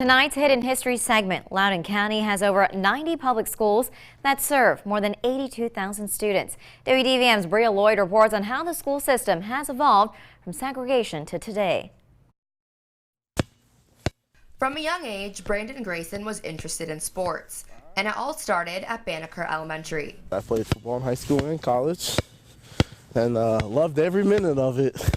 Tonight's Hidden History segment, Loudoun County has over 90 public schools that serve more than 82,000 students. WDVM's Bria Lloyd reports on how the school system has evolved from segregation to today. From a young age, Brandon Grayson was interested in sports, and it all started at Banneker Elementary. I played football in high school and college, and loved every minute of it.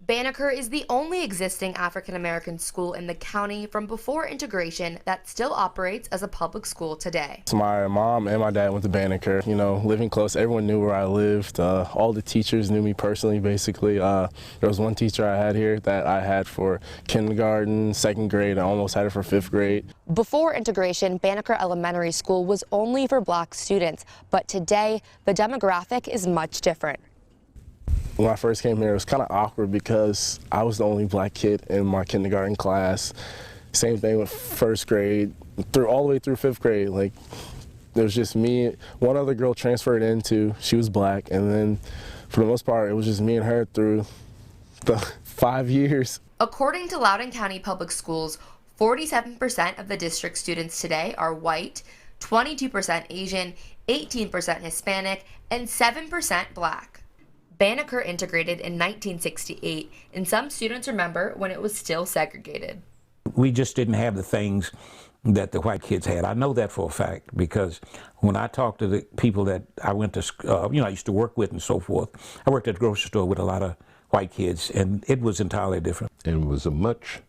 Banneker is the only existing African-American school in the county from before integration that still operates as a public school today. So my mom and my dad went to Banneker. You know, living close, everyone knew where I lived. All the teachers knew me personally, basically. There was one teacher I had here that I had for kindergarten, second grade. I almost had her for fifth grade. Before integration, Banneker Elementary School was only for black students, but today the demographic is much different. When I first came here, it was kind of awkward because I was the only black kid in my kindergarten class. Same thing with first grade, all the way through fifth grade. Like, there was just me. One other girl transferred into, she was black, and then for the most part, it was just me and her through the 5 years. According to Loudoun County Public Schools, 47% of the district students today are white, 22% Asian, 18% Hispanic, and 7% black. Banneker integrated in 1968, and some students remember when it was still segregated. We just didn't have the things that the white kids had. I know that for a fact because when I talked to the people that I went to, I used to work with and so forth, I worked at the grocery store with a lot of white kids, and it was entirely different. And it was a much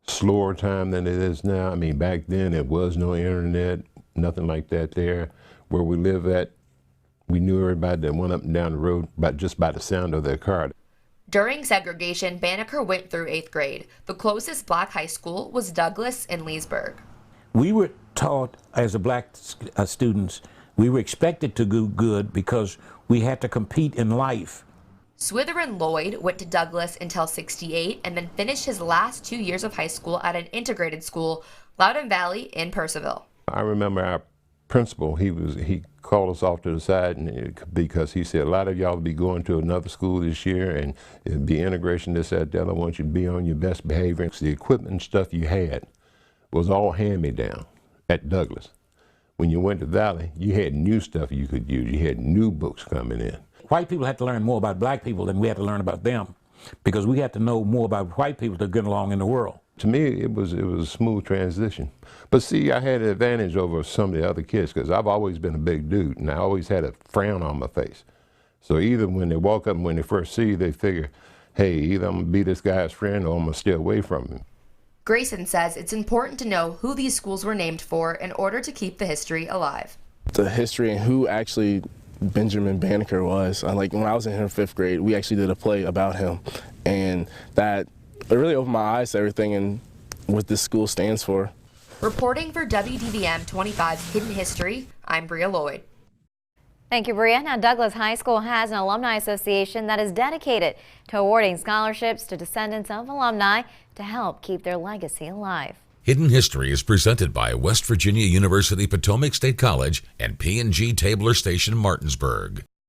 slower time than it is now. I mean, back then it was no internet, nothing like that there. Where we live at, we knew everybody that went up and down the road just by the sound of their car. During segregation, Banneker went through 8th grade. The closest black high school was Douglas in Leesburg. We were taught as a black students, we were expected to do good because we had to compete in life. Swither and Lloyd went to Douglas until 68 and then finished his last 2 years of high school at an integrated school, Loudoun Valley in Purcellville. I remember our principal, he called us off to the side because he said, a lot of y'all will be going to another school this year and it'll be integration, this, that, the other. I want you to be on your best behavior. The equipment and stuff you had was all hand-me-down at Douglas. When you went to Valley, you had new stuff you could use. You had new books coming in. White people had to learn more about black people than we had to learn about them because we had to know more about white people to get along in the world. To me, it was a smooth transition. But see, I had an advantage over some of the other kids because I've always been a big dude and I always had a frown on my face. So either when they walk up and when they first see you, they figure, hey, either I'm gonna be this guy's friend or I'm gonna stay away from him. Grayson says it's important to know who these schools were named for in order to keep the history alive. The history and who actually Benjamin Banneker was. Like when I was in here in fifth grade, we actually did a play about him, and that it really opened my eyes to everything and what this school stands for. Reporting for WDVM 25's Hidden History, I'm Bria Lloyd. Thank you, Bria. Now, Douglas High School has an alumni association that is dedicated to awarding scholarships to descendants of alumni to help keep their legacy alive. Hidden History is presented by West Virginia University Potomac State College and P&G Tabler Station, Martinsburg.